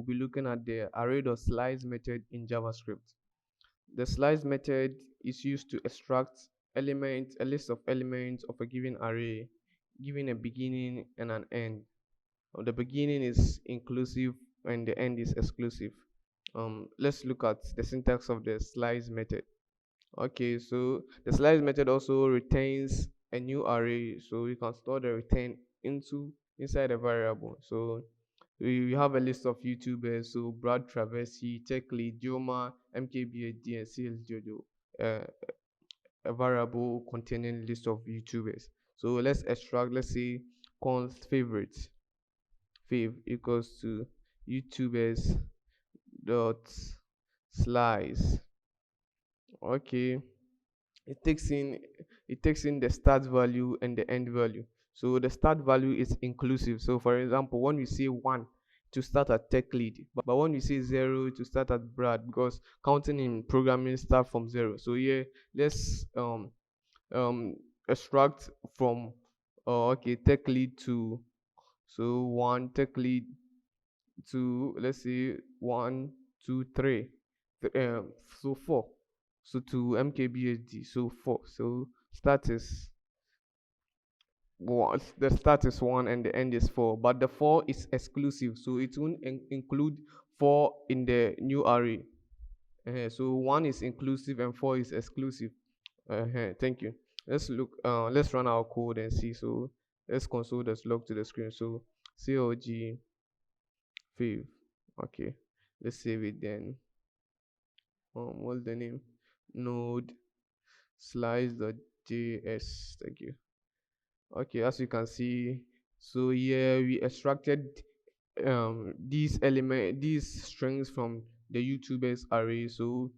be looking at the array.slice method in JavaScript. The slice method is used to extract a list of elements of a given array, giving a beginning and an end. The beginning is inclusive and the end is exclusive. Let's look at the syntax of the slice method. Okay, so the slice method also retains a new array, so you can store the return inside a variable. So we have a list of YouTubers, so Brad Traversy, TechLead, Joma, MKBHD, and CL Jojo, uh, a variable containing list of YouTubers. So let's extract, let's say, const favorites, fav equals to YouTubers dot slice. Okay, it takes in it takes in the start value and the end value. So the start value is inclusive. So for example, when we say 1 to start at tech lead, but when we say 0 to start at Brad, because counting in programming start from 0. So here let's um extract from okay, tech lead to, so 1 tech lead to, let's say, 1 2 3, so 4, so to mkbhd, so 4. So start is 1, the start is 1 and the end is 4, but the 4 is exclusive, so it won't include 4 in the new array. So 1 is inclusive and 4 is exclusive. Thank you. Let's run our code and see. So let's console this log to the screen. So clg fav. Okay, let's save it then. What's the name? Node slice.js. Thank you. Okay, as you can see, so here we extracted these strings from the YouTubers array. So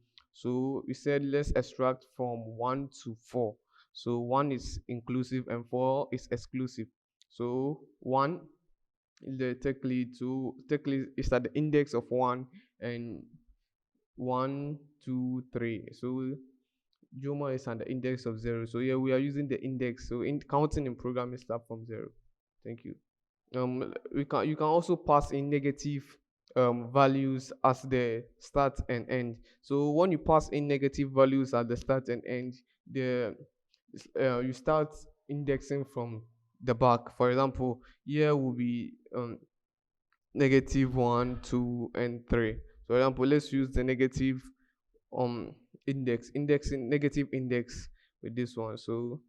we said let's extract from 1 to 4. So 1 is inclusive and 4 is exclusive. So 1, the tech lead, so tech lead is at the index of 1, and 1 2 3. So Joma is at the index of 0. So yeah, we are using the index. So in counting in programming start from 0. Thank you. You can also pass in negative values as the start and end. So when you pass in negative values at the start and end, the you start indexing from the back. For example, here will be -1 2 and 3. So for example, let's use the negative indexing negative index with this one. So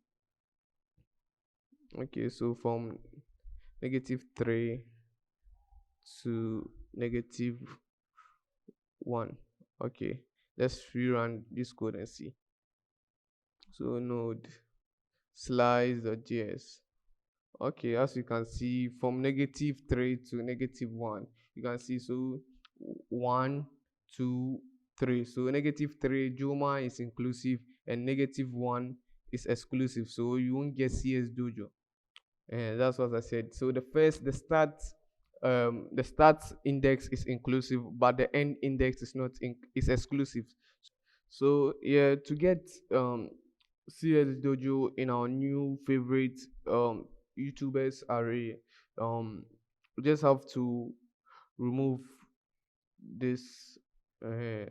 okay, so from -3 to -1. Okay, let's rerun this code and see. So node slice.js. Okay, as you can see, from -3 to -1, you can see, so 1 2 3. So -3, Joma is inclusive and -1 is exclusive, so you won't get CS Dojo. And that's what I said. So the start index is inclusive, but the end index is not is exclusive. So yeah, to get CS Dojo in our new favorite YouTubers array, we just have to remove this. Uh,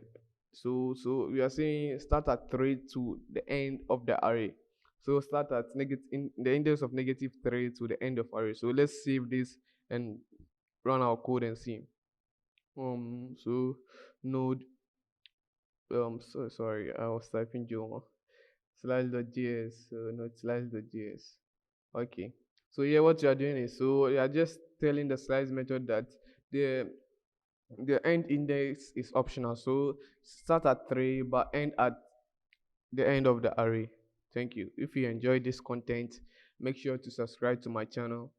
so we are saying start at 3 to the end of the array. So start at negative in the index of -3 to the end of array. So let's save this and run our code and see. So node so sorry, I was typing Joma slice.js, so node slice.js. Okay, so yeah, what you are doing is, so you are just telling the slice method that the the end index is optional, so start at 3 but end at the end of the array. Thank you. If you enjoyed this content, make sure to subscribe to my channel.